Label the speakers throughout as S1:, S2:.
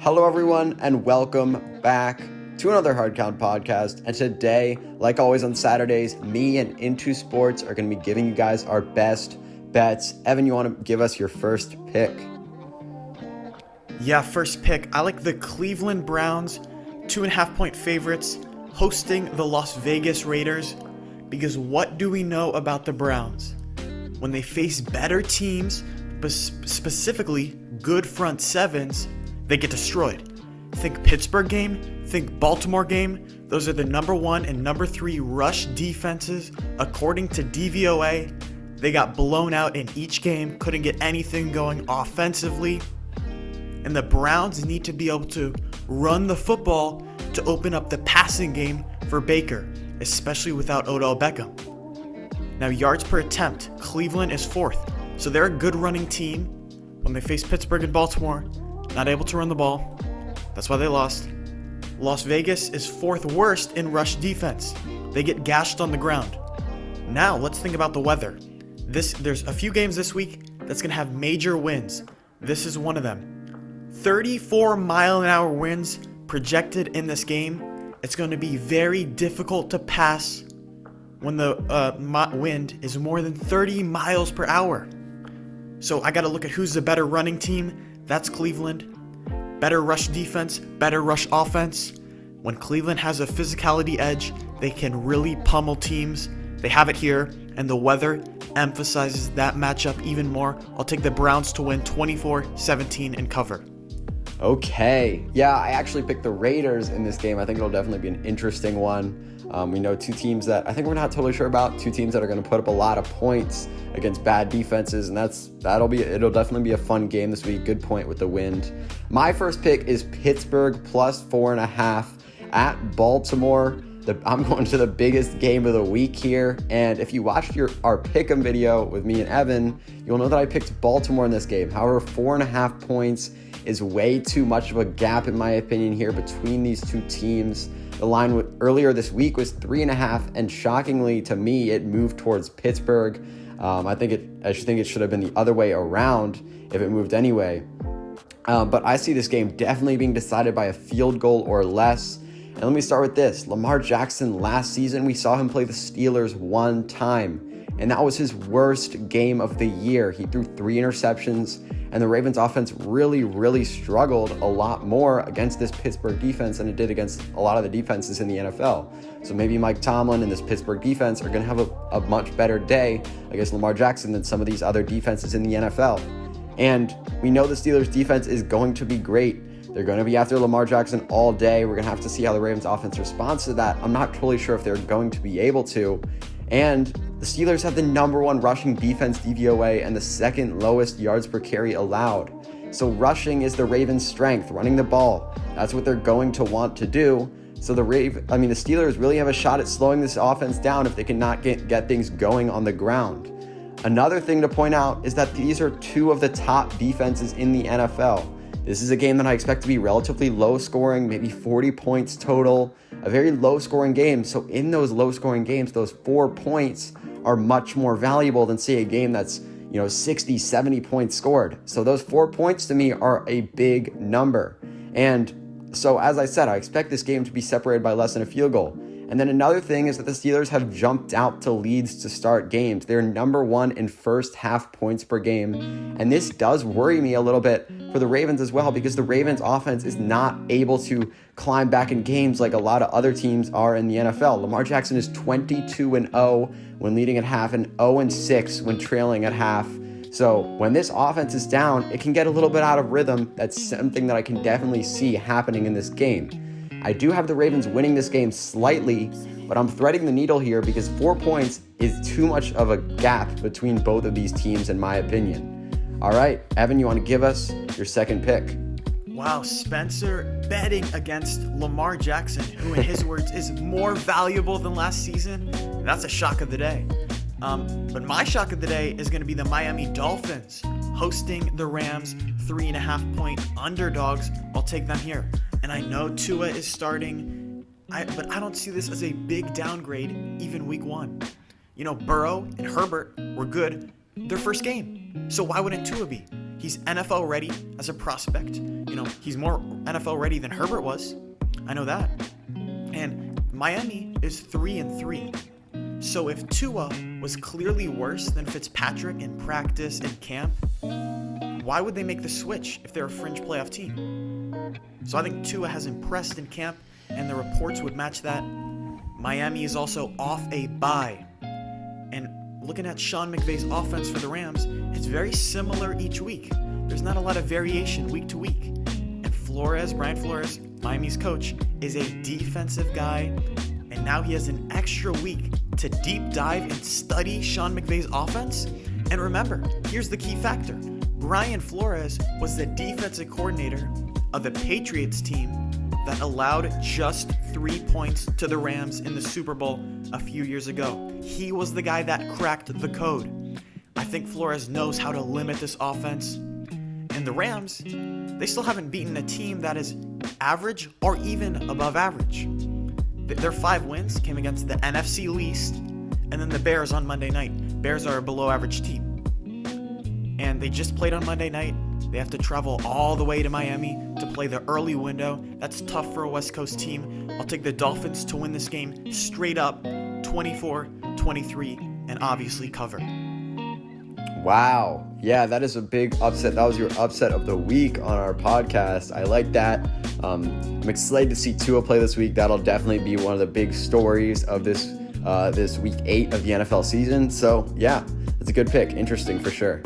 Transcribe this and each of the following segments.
S1: Hello, everyone, and welcome back to another Hard Count podcast. And today, like always on Saturdays, me and Into Sports are going to be giving you guys our best bets. Evan, you want to give us your first pick?
S2: Yeah, first pick. I like the Cleveland Browns, 2.5-point favorites, hosting the Las Vegas Raiders. Because what do we know about the Browns? When they face better teams, but specifically good front sevens, they get destroyed. Think Pittsburgh game, think Baltimore game. Those are the number 1 and number 3 rush defenses. According to DVOA, they got blown out in each game, couldn't get anything going offensively. And the Browns need to be able to run the football to open up the passing game for Baker, especially without Odell Beckham. Now, yards per attempt, Cleveland is 4th. So they're a good running team. When they face Pittsburgh and Baltimore, not able to run the ball. That's why they lost. Las Vegas is 4th worst in rush defense. They get gashed on the ground. Now, let's think about the weather. There's a few games this week that's going to have major winds. This is one of them. 34-mile-an-hour winds projected in this game. It's going to be very difficult to pass when the wind is more than 30 miles per hour. So I got to look at who's the better running team. That's Cleveland. Better rush defense, better rush offense. When Cleveland has a physicality edge, they can really pummel teams. They have it here, and the weather emphasizes that matchup even more. I'll take the Browns to win 24-17 and cover.
S1: Okay. Yeah, I actually picked the Raiders in this game. I think it'll definitely be an interesting one. We know two teams that I think we're not totally sure about, two teams that are going to put up a lot of points against bad defenses, and it'll definitely be a fun game this week. Good point with the wind. My first pick is Pittsburgh plus 4.5 at Baltimore. I'm going to the biggest game of the week here, and if you watched our pick'em video with me and Evan, you'll know that I picked Baltimore in this game. However, 4.5 points is way too much of a gap, in my opinion, here between these two teams. The line earlier this week was 3.5, and shockingly to me, it moved towards Pittsburgh. I think it should have been the other way around if it moved anyway. But I see this game definitely being decided by a field goal or less. And let me start with this. Lamar Jackson, last season, we saw him play the Steelers one time, and that was his worst game of the year. He threw 3 interceptions, and the Ravens offense really, really struggled a lot more against this Pittsburgh defense than it did against a lot of the defenses in the NFL. So maybe Mike Tomlin and this Pittsburgh defense are going to have a much better day against Lamar Jackson than some of these other defenses in the NFL. And we know the Steelers defense is going to be great. They're going to be after Lamar Jackson all day. We're going to have to see how the Ravens offense responds to that. I'm not totally sure if they're going to be able to. And the Steelers have the number 1 rushing defense DVOA and the 2nd lowest yards per carry allowed. So rushing is the Ravens' strength, running the ball. That's what they're going to want to do. So the Steelers really have a shot at slowing this offense down if they cannot get things going on the ground. Another thing to point out is that these are 2 of the top defenses in the NFL. This is a game that I expect to be relatively low scoring, maybe 40 points total, a very low scoring game. So in those low scoring games, those 4 points are much more valuable than, say, a game that's 60, 70 points scored. So those 4 points to me are a big number. And so as I said, I expect this game to be separated by less than a field goal. And then another thing is that the Steelers have jumped out to leads to start games. They're number 1 in first half points per game. And this does worry me a little bit for the Ravens as well, because the Ravens offense is not able to climb back in games like a lot of other teams are in the NFL. Lamar Jackson is 22-0 when leading at half and 0-6 when trailing at half. So when this offense is down, it can get a little bit out of rhythm. That's something that I can definitely see happening in this game. I do have the Ravens winning this game slightly, but I'm threading the needle here because 4 points is too much of a gap between both of these teams, in my opinion. All right, Evan, you want to give us your second pick?
S2: Wow, Spencer betting against Lamar Jackson, who in his words is more valuable than last season. That's a shock of the day. But my shock of the day is going to be the Miami Dolphins hosting the Rams, 3.5-point underdogs. I'll take them here. And I know Tua is starting, but I don't see this as a big downgrade even week 1. Burrow and Herbert were good their first game. So why wouldn't Tua be? He's NFL ready as a prospect. He's more NFL ready than Herbert was. I know that. And Miami is 3-3. So if Tua was clearly worse than Fitzpatrick in practice and camp, why would they make the switch if they're a fringe playoff team? So I think Tua has impressed in camp, and the reports would match that. Miami is also off a bye. And looking at Sean McVay's offense for the Rams, it's very similar each week. There's not a lot of variation week to week. And Brian Flores, Miami's coach, is a defensive guy, and now he has an extra week to deep dive and study Sean McVay's offense. And remember, here's the key factor. Brian Flores was the defensive coordinator of the Patriots team that allowed just 3 points to the Rams in the Super Bowl a few years ago. He was the guy that cracked the code. I think Flores knows how to limit this offense. And the Rams, they still haven't beaten a team that is average or even above average. Their 5 wins came against the NFC least, and then the Bears on Monday night. Bears are a below average team. And they just played on Monday night. They have to travel all the way to Miami to play the early window. That's tough for a West Coast team. I'll take the Dolphins to win this game straight up, 24-23, and obviously cover.
S1: Wow. Yeah, that is a big upset. That was your upset of the week on our podcast. I like that. I'm excited to see Tua play this week. That'll definitely be one of the big stories of this week 8 of the NFL season. So yeah, that's a good pick. Interesting for sure.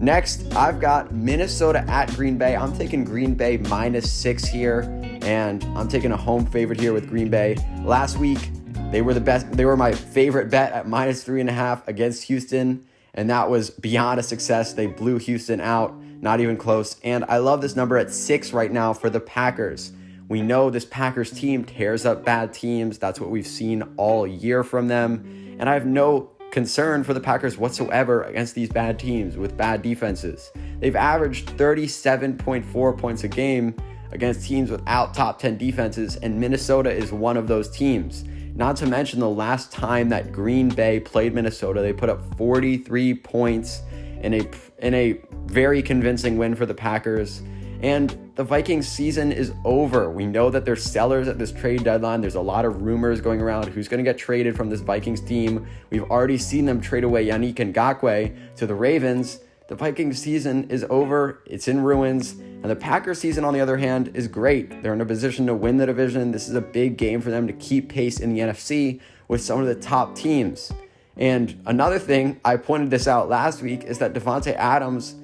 S1: Next, I've got Minnesota at Green Bay. I'm taking Green Bay -6 here, and I'm taking a home favorite here with Green Bay. Last week, they were the best. They were my favorite bet at -3.5 against Houston, and that was beyond a success. They blew Houston out, not even close. And I love this number at 6 right now for the Packers. We know this Packers team tears up bad teams. That's what we've seen all year from them, and I have no concern for the Packers whatsoever against these bad teams with bad defenses. They've averaged 37.4 points a game against teams without top 10 defenses, and Minnesota is one of those teams. Not to mention the last time that Green Bay played Minnesota, they put up 43 points in a very convincing win for the Packers. And the Vikings season is over. We know that they're sellers at this trade deadline. There's a lot of rumors going around who's going to get traded from this Vikings team. We've already seen them trade away Yannick Ngakoue to the Ravens. The Vikings season is over. It's in ruins. And the Packers season, on the other hand, is great. They're in a position to win the division. This is a big game for them to keep pace in the NFC with some of the top teams. And another thing, I pointed this out last week, is that Davante Adams,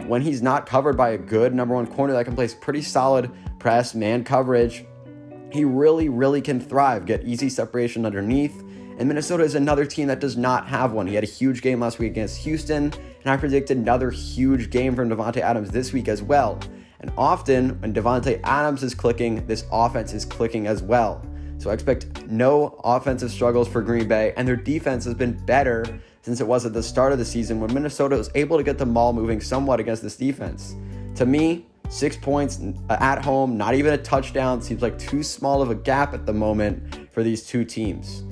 S1: when he's not covered by a good number one corner that can play pretty solid press, man coverage, he really can thrive, get easy separation underneath. And Minnesota is another team that does not have one. He had a huge game last week against Houston, and I predict another huge game from Davante Adams this week as well. And often, when Davante Adams is clicking, this offense is clicking as well. So I expect no offensive struggles for Green Bay, and their defense has been better since it was at the start of the season when Minnesota was able to get the ball moving somewhat against this defense. To me, 6 points at home, not even a touchdown, seems like too small of a gap at the moment for these two teams.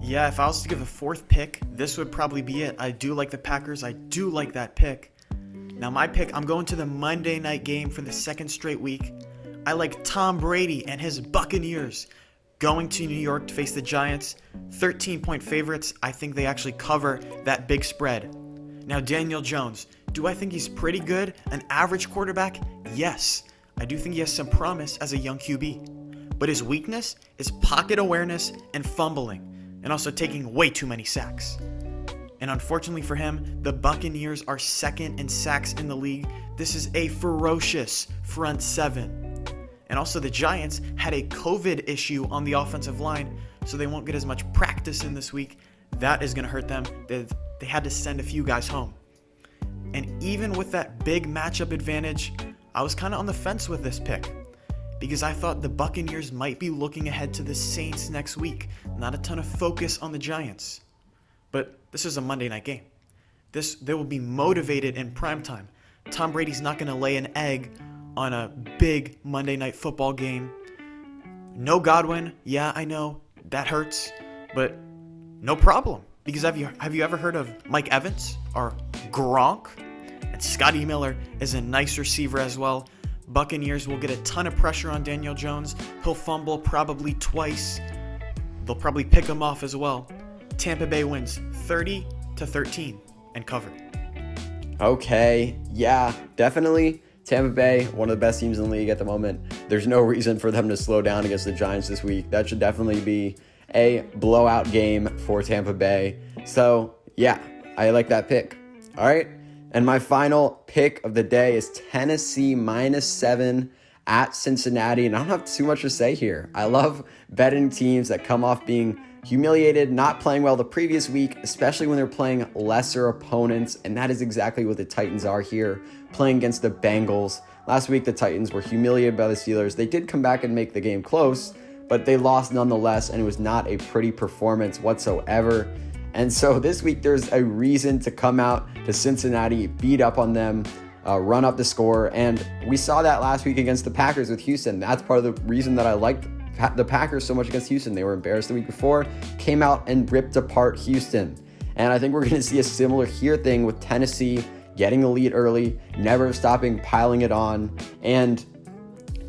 S2: Yeah, if I was to give a fourth pick, this would probably be it. I do like the Packers. I do like that pick. Now my pick, I'm going to the Monday night game for the second straight week. I like Tom Brady and his Buccaneers going to New York to face the Giants. 13-point favorites. I think they actually cover that big spread. Now Daniel Jones, do I think he's pretty good? An average quarterback? Yes. I do think he has some promise as a young QB. But his weakness is pocket awareness and fumbling, and also taking way too many sacks. And unfortunately for him, the Buccaneers are second in sacks in the league. This is a ferocious front seven. And also the Giants had a COVID issue on the offensive line, so they won't get as much practice in this week. That is going to hurt them. They had to send a few guys home. And even with that big matchup advantage, I was kind of on the fence with this pick, because I thought the Buccaneers might be looking ahead to the Saints next week. Not a ton of focus on the Giants. But this is a Monday night game. They will be motivated in primetime. Tom Brady's not going to lay an egg on a big Monday night football game. No Godwin. Yeah, I know. That hurts. But no problem. Because have you ever heard of Mike Evans or Gronk? And Scotty Miller is a nice receiver as well. Buccaneers will get a ton of pressure on Daniel Jones. He'll fumble probably twice. They'll probably pick him off as well. Tampa Bay wins 30-13 and cover.
S1: Okay, yeah, definitely. Tampa Bay, one of the best teams in the league at the moment. There's no reason for them to slow down against the Giants this week. That should definitely be a blowout game for Tampa Bay. So, yeah, I like that pick. All right, and my final pick of the day is Tennessee -7 at Cincinnati. And I don't have too much to say here. I love betting teams that come off being humiliated, not playing well the previous week, especially when they're playing lesser opponents. And that is exactly what the Titans are here, playing against the Bengals. Last week, the Titans were humiliated by the Steelers. They did come back and make the game close, but they lost nonetheless, and it was not a pretty performance whatsoever. And so this week, there's a reason to come out to Cincinnati, beat up on them, run up the score. And we saw that last week against the Packers with Houston. That's part of the reason that I liked the Packers so much against Houston. They were embarrassed the week before, came out and ripped apart Houston. And I think we're going to see a similar here thing with Tennessee getting the lead early, never stopping, piling it on. And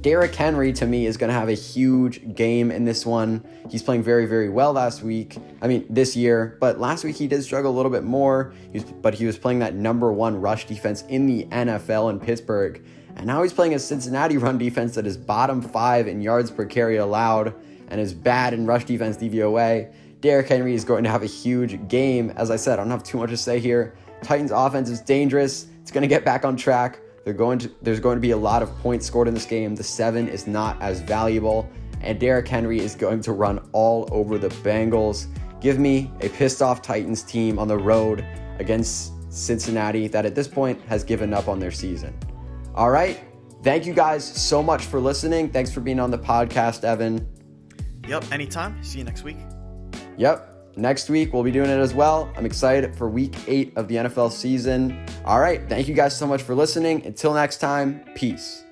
S1: Derrick Henry, to me, is going to have a huge game in this one. He's playing very, very well this year. But last week he did struggle a little bit more. But he was playing that number one rush defense in the NFL in Pittsburgh. And now he's playing a Cincinnati run defense that is bottom 5 in yards per carry allowed and is bad in rush defense DVOA. Derrick Henry is going to have a huge game. As I said, I don't have too much to say here. Titans offense is dangerous. It's going to get back on track. There's going to be a lot of points scored in this game. The 7 is not as valuable. And Derrick Henry is going to run all over the Bengals. Give me a pissed off Titans team on the road against Cincinnati that at this point has given up on their season. All right. Thank you guys so much for listening. Thanks for being on the podcast, Evan.
S2: Yep, anytime. See you next week.
S1: Yep. Next week, we'll be doing it as well. I'm excited for week 8 of the NFL season. All right. Thank you guys so much for listening. Until next time, peace.